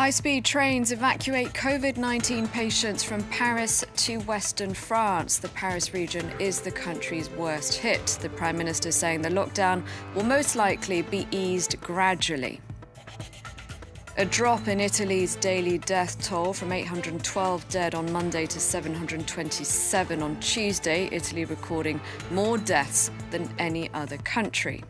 High-speed trains evacuate COVID-19 patients from Paris to Western France. The Paris region is the country's worst hit. The Prime Minister saying the lockdown will most likely be eased gradually. A drop in Italy's daily death toll from 812 dead on Monday to 727 on Tuesday, Italy recording more deaths than any other country.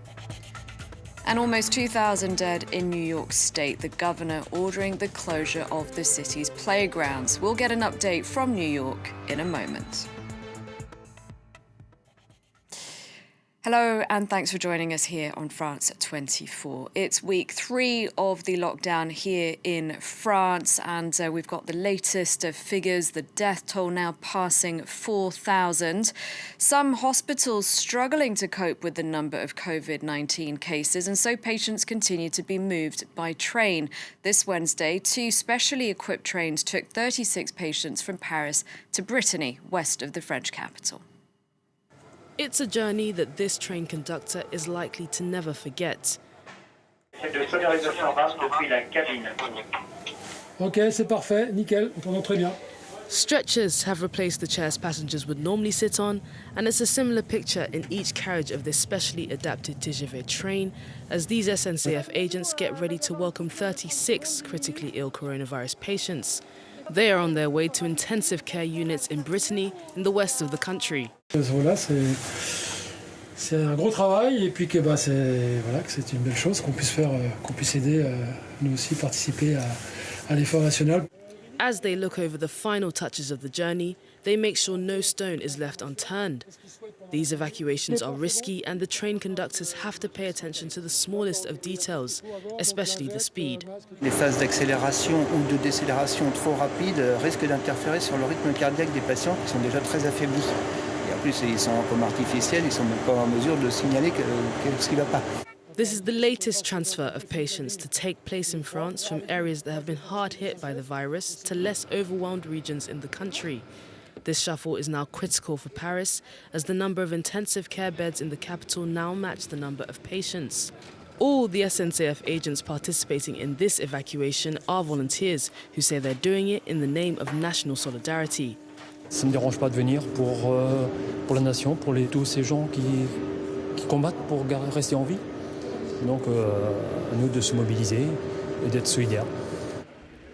And almost 2,000 dead in New York State, the governor ordering the closure of the city's playgrounds. We'll get an update from New York in a moment. Hello and thanks for joining us here on France 24. It's week 3 of the lockdown here in France and we've got the latest figures, the death toll now passing 4,000. Some hospitals struggling to cope with the number of COVID-19 cases and so patients continue to be moved by train. This Wednesday, 2 specially equipped trains took 36 patients from Paris to Brittany, west of the French capital. It's a journey that this train conductor is likely to never forget. Ok, c'est parfait, nickel, on tourne très bien. Stretchers have replaced the chairs passengers would normally sit on, and it's a similar picture in each carriage of this specially adapted TGV train as these SNCF agents get ready to welcome 36 critically ill coronavirus patients. They are on their way to intensive care units in Brittany, in the west of the country. Voilà, c'est un gros travail et puis que c'est une belle chose qu'on puisse faire, qu'on puisse aider, nous aussi participer à l'effort national. As they look over the final touches of the journey, they make sure no stone is left unturned. These evacuations are risky and the train conductors have to pay attention to the smallest of details, especially the speed. Les phases d'accélération ou de décélération trop rapides risquent d'interférer sur le rythme cardiaque des patients qui sont déjà très affaiblis. Et en plus, ils sont en coma artificiel, ils sont même pas en mesure de signaler ce qui ne va pas. This is the latest transfer of patients to take place in France from areas that have been hard hit by the virus to less overwhelmed regions in the country. This shuffle is now critical for Paris as the number of intensive care beds in the capital now match the number of patients. All the SNCF agents participating in this evacuation are volunteers who say they're doing it in the name of national solidarity. Ça ne me dérange pas de venir pour la nation, pour tous ces gens qui combattent pour rester en vie. Donc, à nous de se mobiliser et d'être solidaires.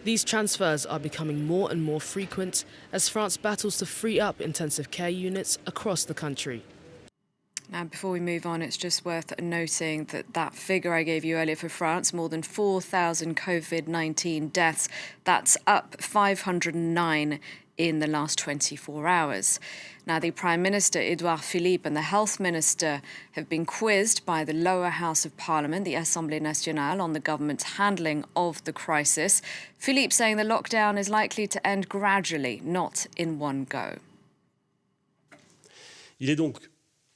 These transfers are becoming more and more frequent as France battles to free up intensive care units across the country. Now, before we move on, it's just worth noting that figure I gave you earlier for France, more than 4,000 COVID-19 deaths, that's up 509 in the last 24 hours. Now, the Prime Minister, Edouard Philippe, and the Health Minister have been quizzed by the lower house of Parliament, the Assemblée nationale, on the government's handling of the crisis. Philippe saying the lockdown is likely to end gradually, not in one go. Il est donc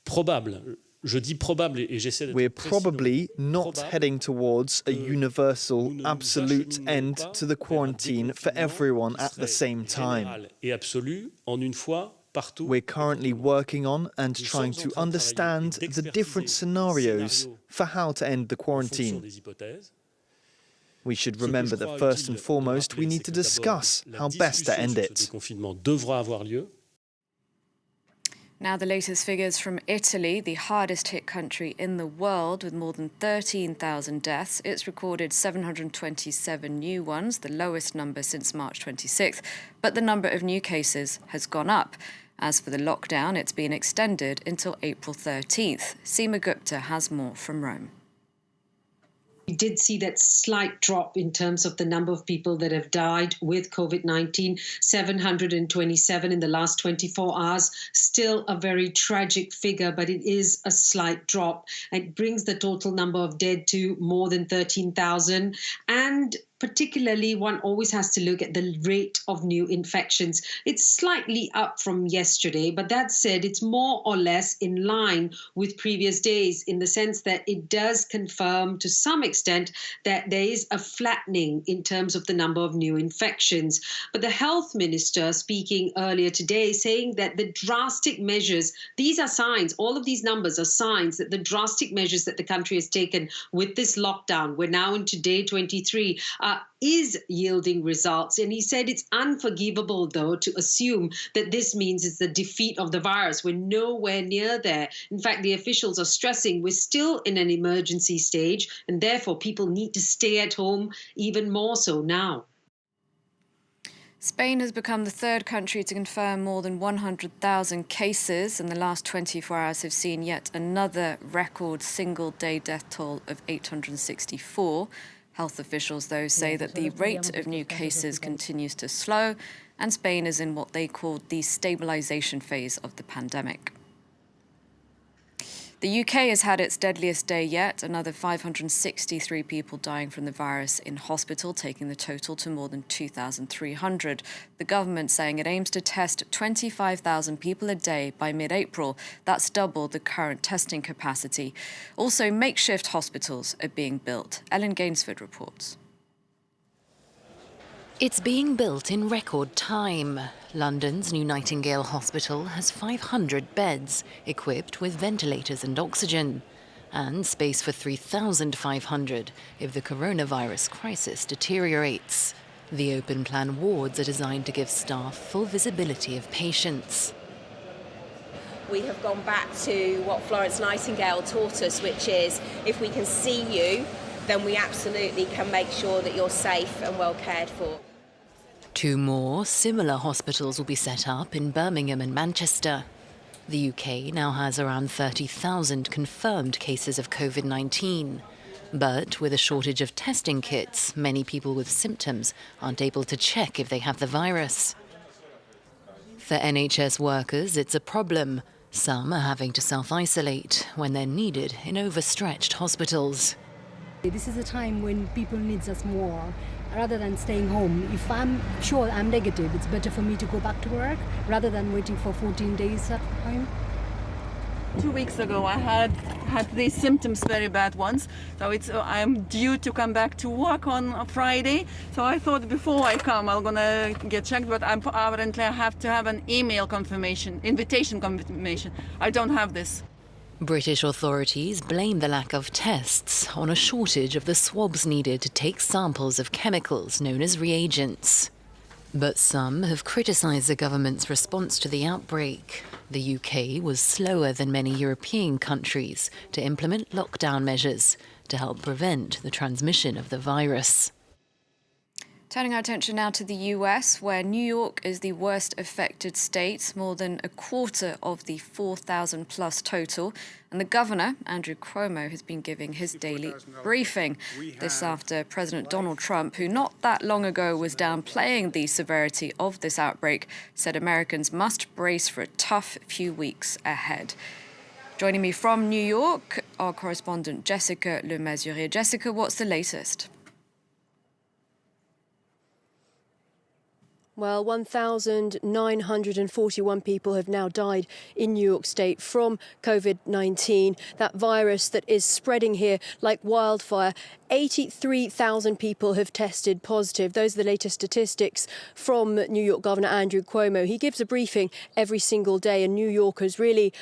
probable, je dis probable et j'essaie d'être We're probably not heading towards a universal, absolute end to the quarantine for everyone at the same time. Et absolu en une fois partout. We're currently working on and trying to understand the different scenarios for how to end the quarantine. We should remember that first and foremost, we need to discuss how best to end it. Le confinement devra avoir lieu. Now, the latest figures from Italy, the hardest hit country in the world with more than 13,000 deaths. It's recorded 727 new ones, the lowest number since March 26th. But the number of new cases has gone up. As for the lockdown, it's been extended until April 13th. Seema Gupta has more from Rome. We did see that slight drop in terms of the number of people that have died with COVID-19, 727 in the last 24 hours. Still a very tragic figure, but it is a slight drop. It brings the total number of dead to more than 13,000. And particularly, one always has to look at the rate of new infections. It's slightly up from yesterday, but that said, it's more or less in line with previous days in the sense that it does confirm to some extent that there is a flattening in terms of the number of new infections. But the health minister speaking earlier today saying that the drastic measures, these are signs, all of these numbers are signs that the drastic measures that the country has taken with this lockdown, we're now into day 23, is yielding results. And he said it's unforgivable, though, to assume that this means it's the defeat of the virus. We're nowhere near there. In fact, the officials are stressing we're still in an emergency stage, and therefore people need to stay at home even more so now. Spain has become the third country to confirm more than 100,000 cases, and the last 24 hours have seen yet another record single-day death toll of 864. Health officials, though, say that the rate of new cases continues to slow, and Spain is in what they called the stabilization phase of the pandemic. The UK has had its deadliest day yet, another 563 people dying from the virus in hospital, taking the total to more than 2,300. The government saying it aims to test 25,000 people a day by mid-April. That's double the current testing capacity. Also, makeshift hospitals are being built. Ellen Gainsford reports. It's being built in record time. London's New Nightingale Hospital has 500 beds, equipped with ventilators and oxygen, and space for 3,500 if the coronavirus crisis deteriorates. The open-plan wards are designed to give staff full visibility of patients. We have gone back to what Florence Nightingale taught us, which is if we can see you, then we absolutely can make sure that you're safe and well cared for. 2 more similar hospitals will be set up in Birmingham and Manchester. The UK now has around 30,000 confirmed cases of COVID-19. But with a shortage of testing kits, many people with symptoms aren't able to check if they have the virus. For NHS workers, it's a problem. Some are having to self-isolate when they're needed in overstretched hospitals. This is a time when people need us more. Rather than staying home, if I'm sure I'm negative, it's better for me to go back to work rather than waiting for 14 days at home. 2 weeks ago I had these symptoms, very bad ones, so I'm due to come back to work on Friday, so I thought before I come I'm gonna get checked, but apparently I have to have an email confirmation, invitation confirmation. I don't have this. British authorities blame the lack of tests on a shortage of the swabs needed to take samples of chemicals known as reagents. But some have criticised the government's response to the outbreak. The UK was slower than many European countries to implement lockdown measures to help prevent the transmission of the virus. Turning our attention now to the US, where New York is the worst affected state, more than a quarter of the 4,000 plus total. And the governor, Andrew Cuomo, has been giving his daily briefing. This after President Donald Trump, who not that long ago was downplaying the severity of this outbreak, said Americans must brace for a tough few weeks ahead. Joining me from New York, our correspondent Jessica Le Mesurier. Jessica, what's the latest? Well, 1,941 people have now died in New York State from COVID-19, that virus that is spreading here like wildfire. 83,000 people have tested positive. Those are the latest statistics from New York Governor Andrew Cuomo. He gives a briefing every single day, and New Yorkers really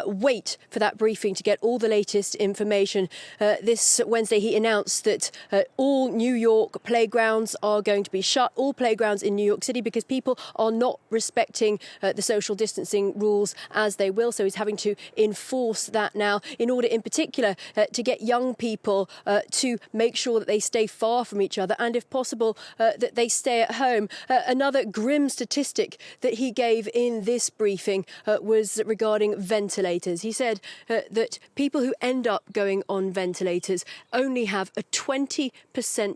wait for that briefing to get all the latest information. This Wednesday, he announced that all New York playgrounds are going to be shut, all playgrounds in New York City, because people are not respecting the social distancing rules as they will. So he's having to enforce that now in order, in particular, to get young people to make sure that they stay far from each other and, if possible, that they stay at home. Another grim statistic that he gave in this briefing was regarding ventilators. He said that people who end up going on ventilators only have a 20%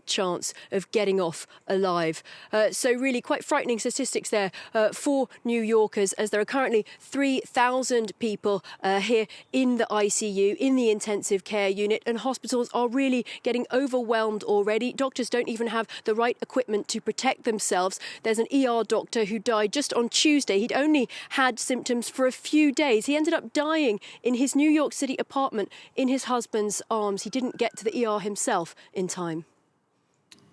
chance of getting off alive. So really quite frightening statistics there for New Yorkers, as there are currently 3,000 people here in the ICU, in the intensive care unit, and hospitals are really getting overwhelmed already. Doctors don't even have the right equipment to protect themselves. There's an ER doctor who died just on Tuesday. He'd only had symptoms for a few days. He ended up dying in his New York City apartment in his husband's arms. He didn't get to the ER himself in time.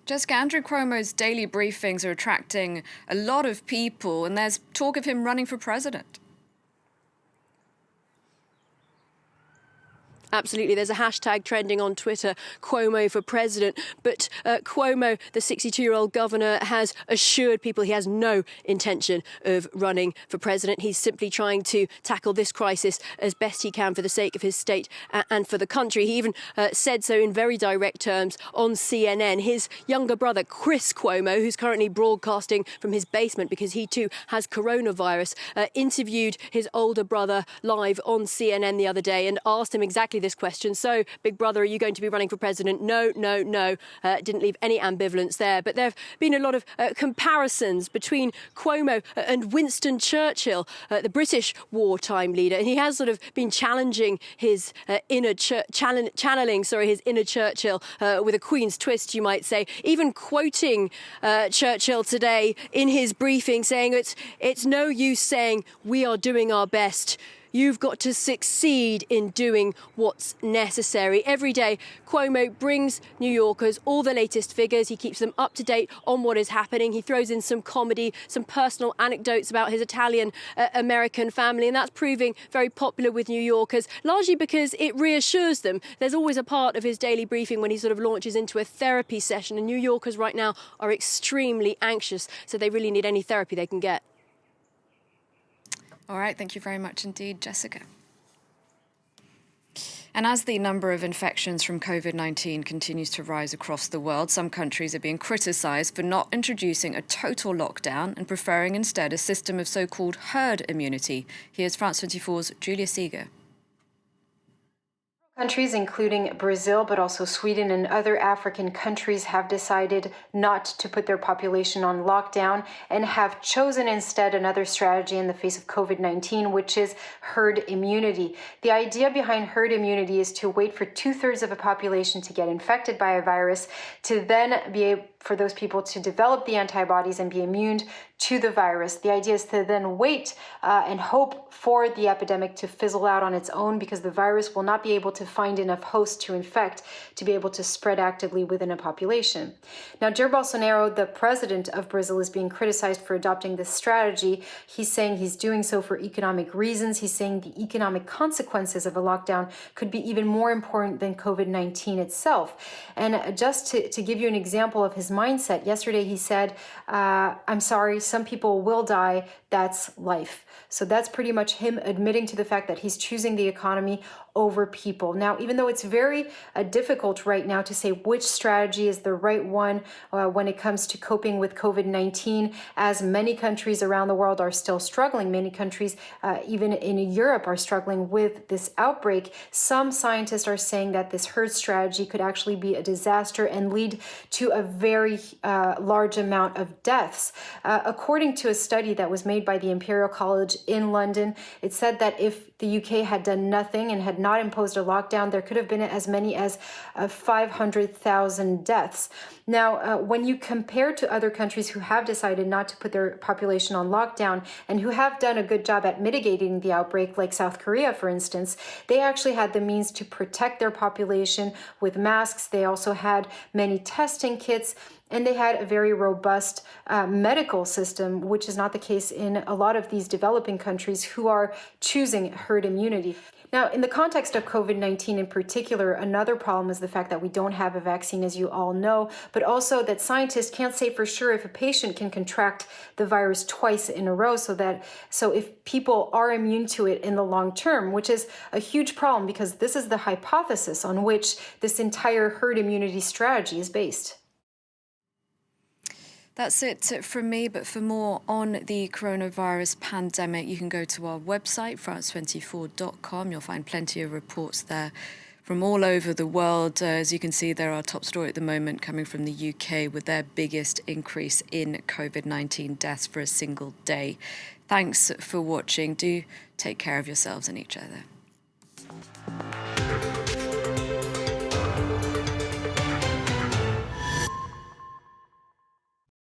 Jessica, Andrew Cuomo's daily briefings are attracting a lot of people, and there's talk of him running for president. Absolutely. There's a hashtag trending on Twitter, Cuomo for president. But Cuomo, the 62-year-old governor, has assured people he has no intention of running for president. He's simply trying to tackle this crisis as best he can for the sake of his state and for the country. He even said so in very direct terms on CNN. His younger brother, Chris Cuomo, who's currently broadcasting from his basement because he too has coronavirus, interviewed his older brother live on CNN the other day and asked him exactly this question. So, big brother, are you going to be running for president? No, no, no. Didn't leave any ambivalence there. But there have been a lot of comparisons between Cuomo and Winston Churchill, the British wartime leader. And he has sort of been challenging his channeling his inner Churchill with a Queen's twist, you might say. Even quoting Churchill today in his briefing, saying it's no use saying we are doing our best. You've got to succeed in doing what's necessary. Every day, Cuomo brings New Yorkers all the latest figures. He keeps them up to date on what is happening. He throws in some comedy, some personal anecdotes about his Italian-American family, and that's proving very popular with New Yorkers, largely because it reassures them. There's always a part of his daily briefing when he sort of launches into a therapy session, and New Yorkers right now are extremely anxious, so they really need any therapy they can get. All right, thank you very much indeed, Jessica. And as the number of infections from COVID-19 continues to rise across the world, some countries are being criticised for not introducing a total lockdown and preferring instead a system of so-called herd immunity. Here's France 24's Julia Seeger. Countries, including Brazil, but also Sweden and other African countries, have decided not to put their population on lockdown and have chosen instead another strategy in the face of COVID-19, which is herd immunity. The idea behind herd immunity is to wait for 2/3 of a population to get infected by a virus, to then be able for those people to develop the antibodies and be immune to the virus. The idea is to then wait and hope for the epidemic to fizzle out on its own, because the virus will not be able to find enough hosts to infect to be able to spread actively within a population. Now, Jair Bolsonaro, the president of Brazil, is being criticized for adopting this strategy. He's saying he's doing so for economic reasons. He's saying the economic consequences of a lockdown could be even more important than COVID-19 itself. And just to give you an example of his mindset, yesterday he said, I'm sorry, some people will die, that's life. So that's pretty much him admitting to the fact that he's choosing the economy over people. Now, even though it's very difficult right now to say which strategy is the right one when it comes to coping with COVID-19, as many countries around the world are still struggling, many countries even in Europe are struggling with this outbreak, some scientists are saying that this herd strategy could actually be a disaster and lead to a very large amount of deaths. According to a study that was made by the Imperial College in London, it said that if the UK had done nothing and had not imposed a lockdown, there could have been as many as 500,000 deaths. Now, when you compare to other countries who have decided not to put their population on lockdown and who have done a good job at mitigating the outbreak, like South Korea, for instance, they actually had the means to protect their population with masks. They also had many testing kits, and they had a very robust medical system, which is not the case in a lot of these developing countries who are choosing herd immunity. Now, in the context of COVID-19 in particular, another problem is the fact that we don't have a vaccine, as you all know, but also that scientists can't say for sure if a patient can contract the virus twice in a row, so if people are immune to it in the long term, which is a huge problem because this is the hypothesis on which this entire herd immunity strategy is based. That's it from me, but for more on the coronavirus pandemic, you can go to our website, france24.com. You'll find plenty of reports there from all over the world. As you can see, there are top story at the moment coming from the UK with their biggest increase in COVID-19 deaths for a single day. Thanks for watching. Do take care of yourselves and each other.